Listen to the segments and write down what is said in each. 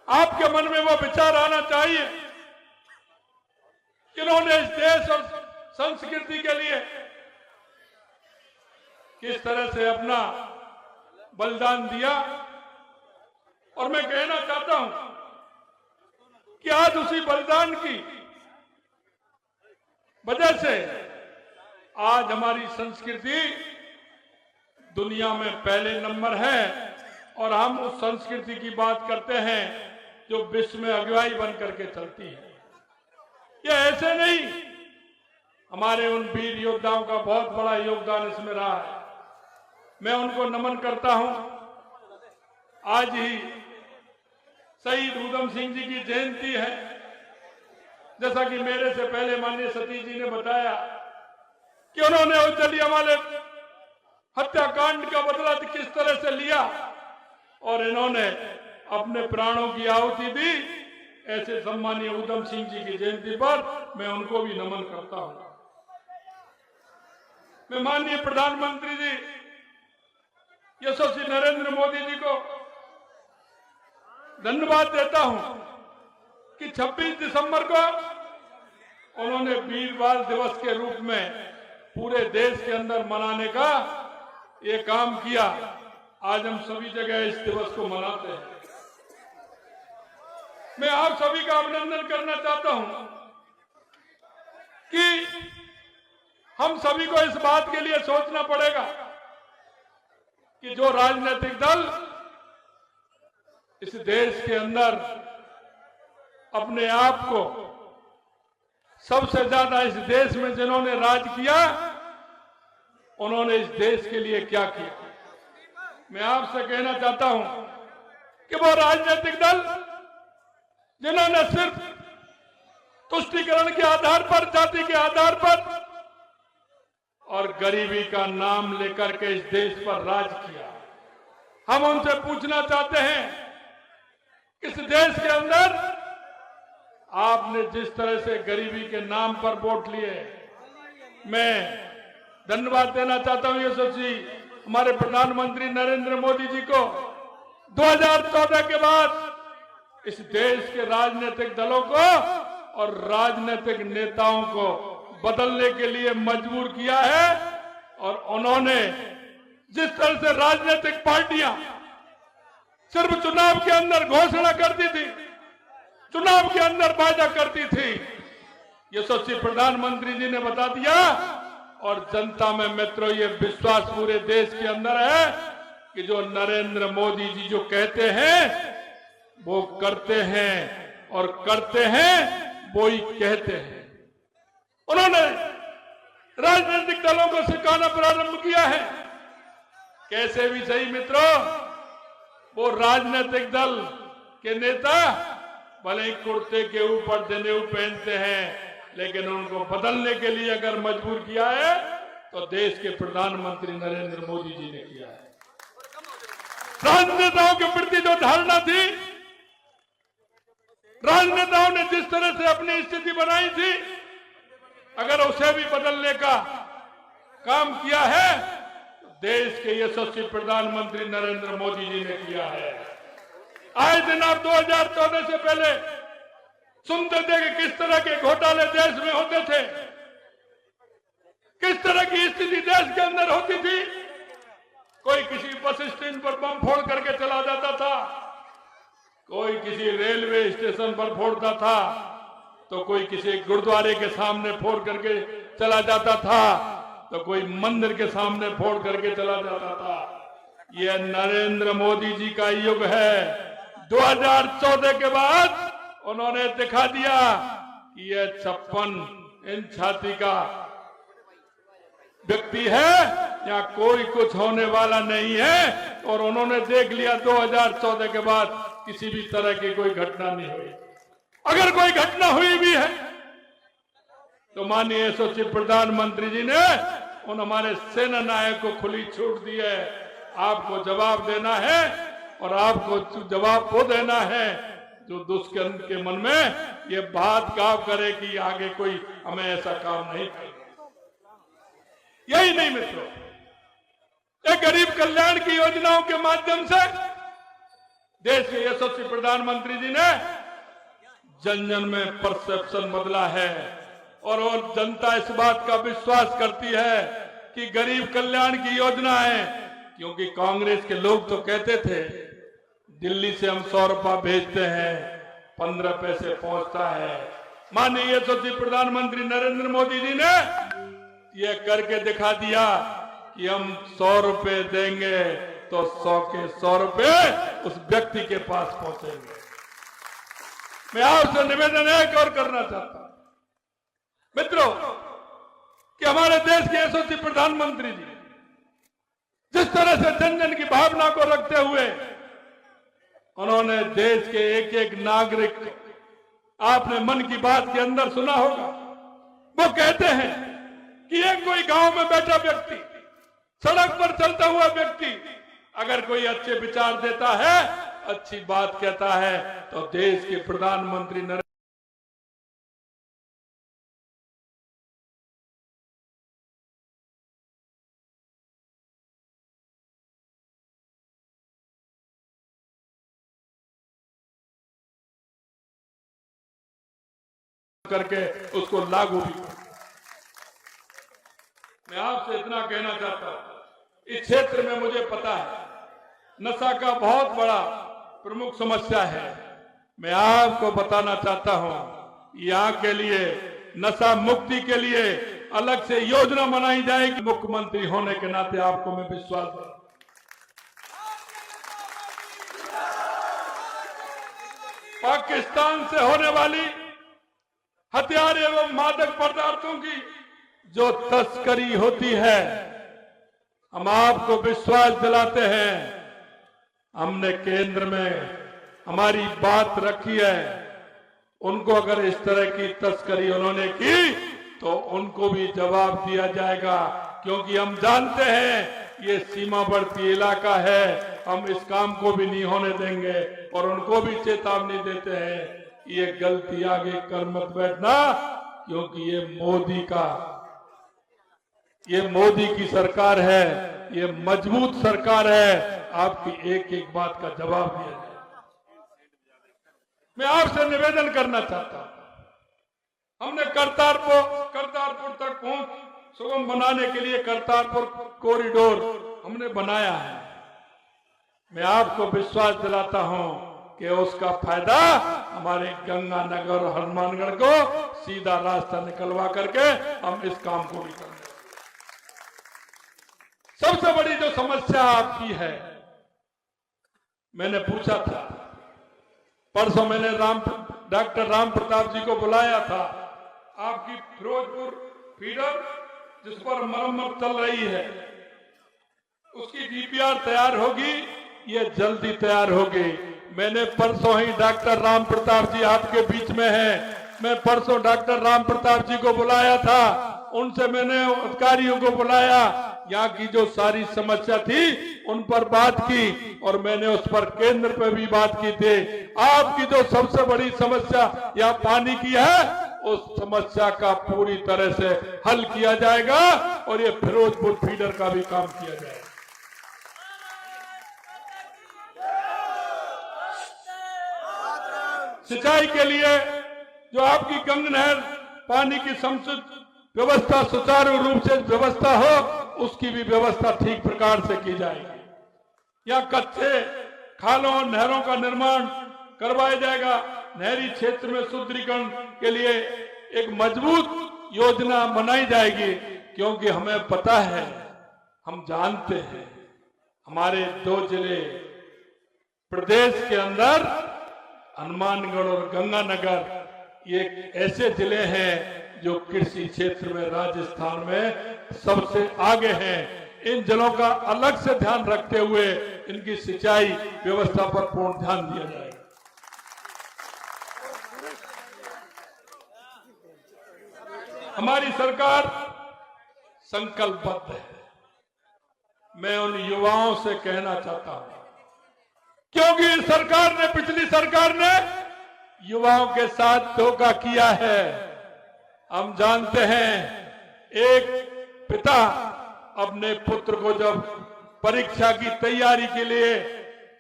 आपके मन में वो विचार आना चाहिए कि इन्होंने इस देश और संस्कृति के लिए किस तरह से अपना बलिदान दिया। और मैं कहना चाहता हूं कि आज उसी बलिदान की वजह से आज हमारी संस्कृति दुनिया में पहले नंबर है और हम उस संस्कृति की बात करते हैं जो विश्व में अगुवाई बन करके चलती है। ये ऐसे नहीं, हमारे उन वीर योद्धाओं का बहुत बड़ा योगदान इसमें रहा है। मैं उनको नमन करता हूं। आज ही शहीद ऊधम सिंह जी की जयंती है। जैसा कि मेरे से पहले माननीय सतीश जी ने बताया कि उन्होंने उस जलियांवाला हत्याकांड का बदला किस तरह से लिया और इन्होंने अपने प्राणों की आहुति दी। ऐसे सम्मानीय ऊधम सिंह जी की जयंती पर मैं उनको भी नमन करता हूं। मैं माननीय प्रधानमंत्री जी यशस्वी नरेंद्र मोदी जी को धन्यवाद देता हूं कि 26 दिसंबर को उन्होंने वीरबाल दिवस के रूप में पूरे देश के अंदर मनाने का ये काम किया। आज हम सभी जगह इस दिवस को मनाते हैं। मैं आप सभी का अभिनंदन करना चाहता हूं कि हम सभी को इस बात के लिए सोचना पड़ेगा कि जो राजनीतिक दल इस देश के अंदर अपने आप को सबसे ज्यादा इस देश में जिन्होंने राज किया, उन्होंने इस देश के लिए क्या किया। मैं आपसे कहना चाहता हूं कि वो राजनीतिक दल जिन्होंने सिर्फ तुष्टीकरण के आधार पर, जाति के आधार पर और गरीबी का नाम लेकर के इस देश पर राज किया, हम उनसे पूछना चाहते हैं, इस देश के अंदर आपने जिस तरह से गरीबी के नाम पर वोट लिए, मैं धन्यवाद देना चाहता हूं यशस्वी हमारे प्रधानमंत्री नरेंद्र मोदी जी को। 2014 के बाद इस देश के राजनीतिक दलों को और राजनीतिक नेताओं को बदलने के लिए मजबूर किया है। और उन्होंने जिस तरह से राजनीतिक पार्टियां सिर्फ चुनाव के अंदर घोषणा करती थी, चुनाव के अंदर वादा करती थी, यशस्वी प्रधानमंत्री जी ने बता दिया और जनता में मित्रों ये विश्वास पूरे देश के अंदर है कि जो नरेंद्र मोदी जी जो कहते हैं वो करते हैं और करते हैं वो ही कहते हैं। उन्होंने राजनीतिक दलों को सिखाना प्रारंभ किया है, कैसे भी सही मित्रों, वो राजनीतिक दल के नेता भले ही कुर्ते के ऊपर जनेऊ पहनते हैं, लेकिन उनको बदलने के लिए अगर मजबूर किया है तो देश के प्रधानमंत्री नरेंद्र मोदी जी ने किया है। राजनेताओं के प्रति जो धारणा थी, राजनेताओं ने जिस तरह से अपनी स्थिति बनाई थी, अगर उसे भी बदलने का काम किया है तो देश के यशस्वी प्रधानमंत्री नरेंद्र मोदी जी ने किया है। आए दिन आप 2014 से पहले सुनते थे कि किस तरह के घोटाले देश में होते थे, किस तरह की स्थिति देश के अंदर होती थी। कोई किसी बस स्टैंड पर बम फोड़ करके चला जाता था, कोई किसी रेलवे स्टेशन पर फोड़ता था, तो कोई किसी गुरुद्वारे के सामने फोड़ करके चला जाता था, तो कोई मंदिर के सामने फोड़ करके चला जाता था। यह नरेंद्र मोदी जी का युग है। 2014 के बाद उन्होंने दिखा दिया कि यह 56 इंच छाती का व्यक्ति है, यहाँ कोई कुछ होने वाला नहीं है। और उन्होंने देख लिया 2014 के बाद किसी भी तरह की कोई घटना नहीं हुई। अगर कोई घटना हुई भी है तो माननीय यशस्वी प्रधानमंत्री जी ने उन हमारे सेना नायक को खुली छूट दी है। आपको जवाब देना है और आपको जवाब वो देना है जो दुष्कर्म के मन में ये बात काम करे कि आगे कोई हमें ऐसा काम नहीं करे। यही नहीं मित्रों, एक गरीब कल्याण की योजनाओं के माध्यम से देश के यशस्वी प्रधानमंत्री जी ने जन जन में परसेप्शन बदला है और जनता इस बात का विश्वास करती है कि गरीब कल्याण की योजना है। क्योंकि कांग्रेस के लोग तो कहते थे दिल्ली से हम 100 रुपया भेजते हैं 15 पैसे पहुंचता है। माननीय यशस्वी प्रधानमंत्री नरेंद्र मोदी जी ने यह करके दिखा दिया कि हम 100 रुपए देंगे तो 100 के 100 रुपए उस व्यक्ति के पास पहुंचेंगे। मैं आपसे निवेदन एक और करना चाहता हूं मित्रों कि हमारे देश के यशस्वी प्रधानमंत्री जी जिस तरह से जन जन की भावना को रखते हुए उन्होंने देश के एक एक नागरिक को, आपने मन की बात के अंदर सुना होगा, वो कहते हैं कि एक कोई गांव में बैठा व्यक्ति, सड़क पर चलता हुआ व्यक्ति अगर कोई अच्छे विचार देता है, अच्छी बात कहता है, तो देश के प्रधानमंत्री नरेंद्र करके उसको लागू भी। मैं आपसे इतना कहना चाहता हूं, इस क्षेत्र में मुझे पता है नशा का बहुत बड़ा प्रमुख समस्या है। मैं आपको बताना चाहता हूं यहाँ के लिए नशा मुक्ति के लिए अलग से योजना बनाई जाएगी। मुख्यमंत्री होने के नाते आपको मैं विश्वास दूं। पाकिस्तान से होने वाली हथियार एवं मादक पदार्थों की जो तस्करी होती है, हम आपको विश्वास दिलाते हैं, हमने केंद्र में हमारी बात रखी है। उनको अगर इस तरह की तस्करी उन्होंने की तो उनको भी जवाब दिया जाएगा, क्योंकि हम जानते हैं ये सीमावर्ती इलाका है, हम इस काम को भी नहीं होने देंगे और उनको भी चेतावनी देते हैं ये गलती आगे कर मत बैठना, क्योंकि ये मोदी की सरकार है, ये मजबूत सरकार है। आपकी एक एक बात का जवाब दिया जाए। मैं आपसे निवेदन करना चाहता हूं, हमने करतारपुर तक पहुंच सुगम बनाने के लिए करतारपुर कॉरिडोर हमने बनाया है। मैं आपको विश्वास दिलाता हूं कि उसका फायदा हमारे गंगानगर और हनुमानगढ़ को सीधा रास्ता निकलवा करके हम इस काम को भी करेंगे। सबसे बड़ी जो समस्या आपकी है, मैंने पूछा था, परसों मैंने डॉक्टर राम प्रताप जी को बुलाया था। आपकी फिरोजपुर फीडर जिस पर मरम्मत चल रही है, उसकी डीपीआर तैयार होगी, ये जल्दी तैयार होगी। मैंने परसों ही डॉक्टर राम प्रताप जी आपके बीच में हैं, मैं परसों डॉक्टर राम प्रताप जी को बुलाया था, उनसे मैंने अधिकारियों को बुलाया, यहाँ की जो सारी समस्या थी उन पर बात की और मैंने उस पर केंद्र पर भी बात की थी। आपकी जो सबसे बड़ी समस्या यहाँ पानी की है, उस समस्या का पूरी तरह से हल किया जाएगा और ये फिरोजपुर फीडर का भी काम किया जाएगा। सिंचाई के लिए जो आपकी गंगा नहर पानी की समुचित व्यवस्था सुचारू रूप से व्यवस्था हो, उसकी भी व्यवस्था ठीक प्रकार से की जाएगी। या कच्चे खालों और नहरों का निर्माण करवाया जाएगा। नहरी क्षेत्र में सुदृढ़ीकरण के लिए एक मजबूत योजना बनाई जाएगी, क्योंकि हमें पता है, हम जानते हैं, हमारे 2 जिले प्रदेश के अंदर हनुमानगढ़ और गंगानगर ये ऐसे जिले हैं जो कृषि क्षेत्र में राजस्थान में सबसे आगे हैं। इन जिलों का अलग से ध्यान रखते हुए इनकी सिंचाई व्यवस्था पर पूर्ण ध्यान दिया जाएगा। हमारी सरकार संकल्पबद्ध है। मैं उन युवाओं से कहना चाहता हूं, क्योंकि इस सरकार ने, पिछली सरकार ने युवाओं के साथ धोखा किया है। हम जानते हैं, एक पिता अपने पुत्र को जब परीक्षा की तैयारी के लिए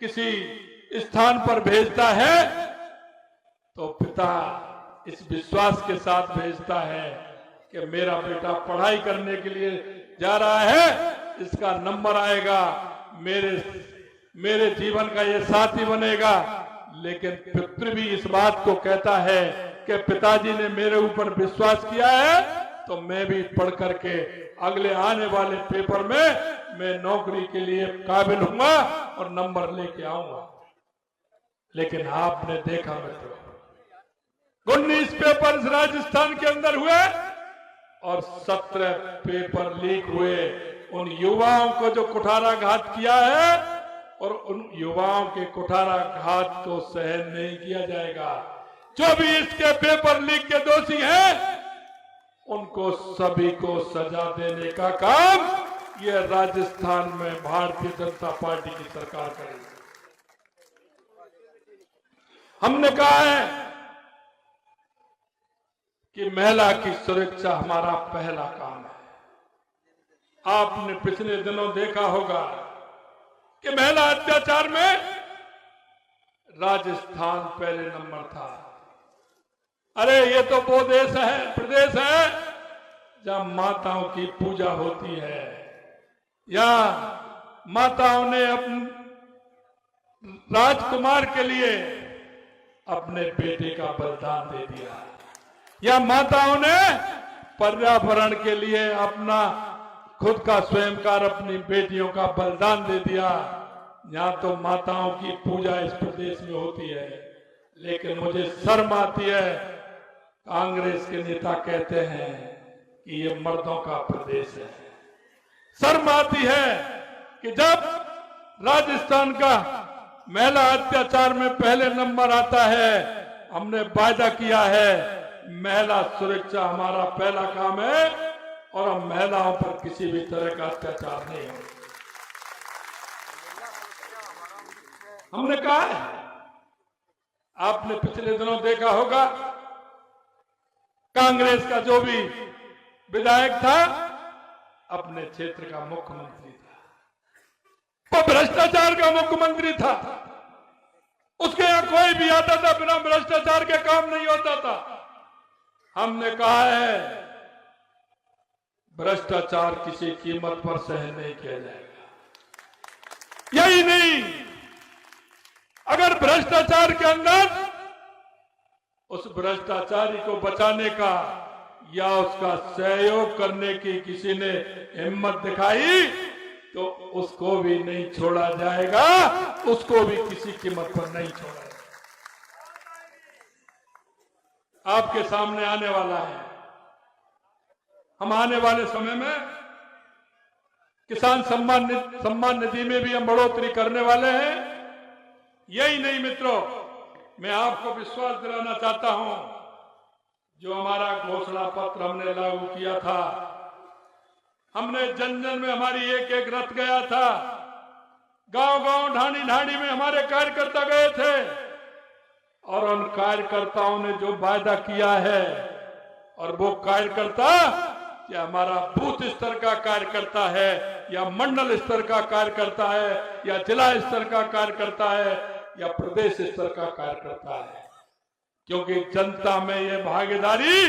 किसी स्थान पर भेजता है तो पिता इस विश्वास के साथ भेजता है कि मेरा बेटा पढ़ाई करने के लिए जा रहा है, इसका नंबर आएगा, मेरे जीवन का ये साथी बनेगा। लेकिन पुत्र भी इस बात को कहता है कि पिताजी ने मेरे ऊपर विश्वास किया है तो मैं भी पढ़ करके अगले आने वाले पेपर में मैं नौकरी के लिए काबिल हूंगा और नंबर लेके आऊंगा। लेकिन आपने देखा मित्रों, 19 पेपर राजस्थान के अंदर हुए और 17 पेपर लीक हुए। उन युवाओं को जो कुठाराघात किया है और उन युवाओं के कुठाराघात को सहन नहीं किया जाएगा। जो भी इसके पेपर लीक के दोषी हैं उनको सभी को सजा देने का काम ये राजस्थान में भारतीय जनता पार्टी की सरकार करेगी। हमने कहा है कि महिला की सुरक्षा हमारा पहला काम है। आपने पिछले दिनों देखा होगा कि महिला अत्याचार में राजस्थान पहले नंबर था। अरे ये तो वो देश है, प्रदेश है जहां माताओं की पूजा होती है, या माताओं ने अपने राजकुमार के लिए अपने बेटे का बलिदान दे दिया, या माताओं ने पर्यावरण के लिए अपना खुद का स्वयंकार अपनी बेटियों का बलिदान दे दिया। यहाँ तो माताओं की पूजा इस प्रदेश में होती है। लेकिन मुझे शर्म आती है, कांग्रेस के नेता कहते हैं कि ये मर्दों का प्रदेश है। शर्म आती है कि जब राजस्थान का महिला अत्याचार में पहले नंबर आता है, हमने वायदा किया है महिला सुरक्षा हमारा पहला काम है और हम महिलाओं पर किसी भी तरह का अत्याचार नहीं हो। हमने कहा है, आपने पिछले दिनों देखा होगा कांग्रेस का जो भी विधायक था अपने क्षेत्र का मुख्यमंत्री था, वो भ्रष्टाचार का मुख्यमंत्री था। उसके यहां कोई भी आता था बिना भ्रष्टाचार के काम नहीं होता था। हमने कहा है भ्रष्टाचार किसी कीमत पर सहन नहीं किया जाएगा। यही नहीं, अगर भ्रष्टाचार के अंदर उस भ्रष्टाचारी को बचाने का या उसका सहयोग करने की किसी ने हिम्मत दिखाई तो उसको भी नहीं छोड़ा जाएगा, उसको भी किसी कीमत पर नहीं छोड़ा जाएगा। आपके सामने आने वाला है, हम आने वाले समय में किसान सम्मान निधि में भी हम बढ़ोतरी करने वाले हैं। यही नहीं मित्रों, मैं आपको विश्वास दिलाना चाहता हूं, जो हमारा घोषणा पत्र हमने लागू किया था, हमने जन जन में हमारी एक एक रथ गया था, गांव गांव ढाणी ढाणी में हमारे कार्यकर्ता गए थे और उन कार्यकर्ताओं ने जो वायदा किया है, और वो कार्यकर्ता या हमारा बूथ स्तर का कार्यकर्ता है या मंडल स्तर का कार्यकर्ता है या जिला स्तर का कार्यकर्ता है या प्रदेश स्तर का कार्यकर्ता है, क्योंकि जनता में ये भागीदारी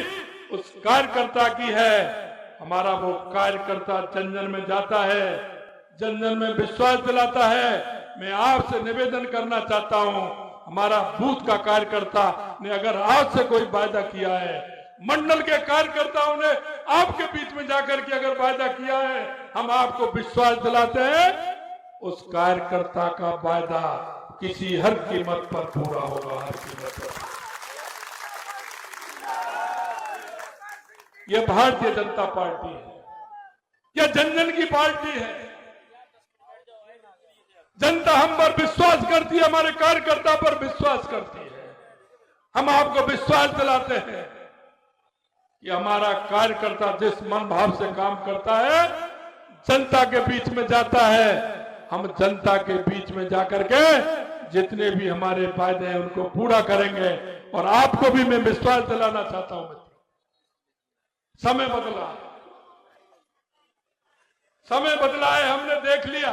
उस कार्यकर्ता की है। हमारा वो कार्यकर्ता जन जन में जाता है, जन जन में विश्वास दिलाता है। मैं आपसे निवेदन करना चाहता हूं, हमारा बूथ का कार्यकर्ता ने अगर आज से कोई वायदा किया है, मंडल के कार्यकर्ताओं ने आपके बीच में जाकर के अगर वायदा किया है, हम आपको विश्वास दिलाते हैं उस कार्यकर्ता का वायदा किसी हर कीमत पर पूरा होगा, हर कीमत पर। यह भारतीय जनता पार्टी है, यह जन जन की पार्टी है। जनता हम पर विश्वास करती है, हमारे कार्यकर्ता पर विश्वास करती है। हम आपको विश्वास दिलाते हैं कि हमारा कार्यकर्ता जिस मन भाव से काम करता है, जनता के बीच में जाता है, हम जनता के बीच में जाकर के जितने भी हमारे वायदे हैं उनको पूरा करेंगे। और आपको भी मैं विश्वास दिलाना चाहता हूं, समय बदला, समय बदला है, हमने देख लिया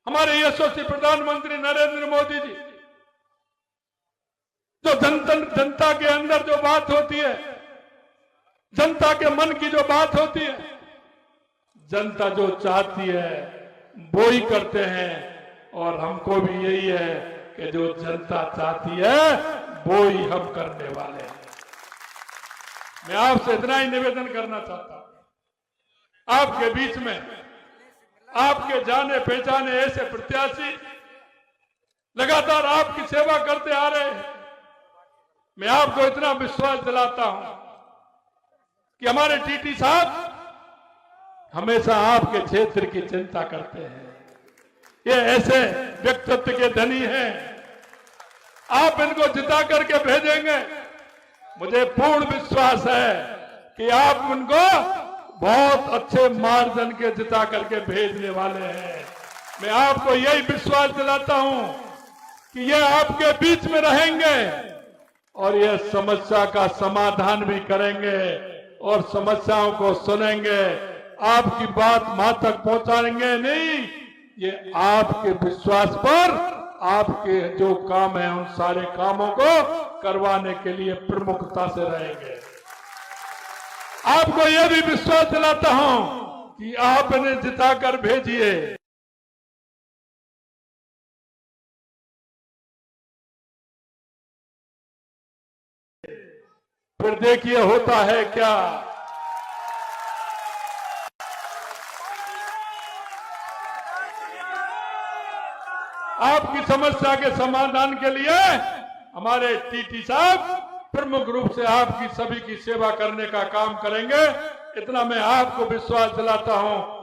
हमारे यशस्वी प्रधानमंत्री नरेंद्र मोदी जी, जो जनता के अंदर जो बात होती है, जनता के मन की जो बात होती है, जनता जो चाहती है वो ही करते हैं। और हमको भी यही है कि जो जनता चाहती है वो ही हम करने वाले हैं। मैं आपसे इतना ही निवेदन करना चाहता हूं, आपके बीच में आपके जाने पहचाने ऐसे प्रत्याशी लगातार आपकी सेवा करते आ रहे हैं। मैं आपको इतना विश्वास दिलाता हूं कि हमारे टीटी साहब हमेशा आपके क्षेत्र की चिंता करते हैं। ये ऐसे व्यक्तित्व के धनी हैं, आप इनको जिता करके भेजेंगे, मुझे पूर्ण विश्वास है कि आप उनको बहुत अच्छे मार्जिन के जिता करके भेजने वाले हैं। मैं आपको यही विश्वास दिलाता हूं कि ये आपके बीच में रहेंगे और ये समस्या का समाधान भी करेंगे और समस्याओं को सुनेंगे, आपकी बात वहां तक पहुंचाएंगे नहीं, ये आपके विश्वास पर आपके जो काम है उन सारे कामों को करवाने के लिए प्रमुखता से रहेंगे। आपको यह भी विश्वास दिलाता हूं कि आप इन्हें जिताकर भेजिए। फिर देखिए होता है क्या। आपकी समस्या के समाधान के लिए हमारे टीटी साहब प्रमुख रूप से आपकी सभी की सेवा करने का काम करेंगे। इतना मैं आपको विश्वास दिलाता हूं।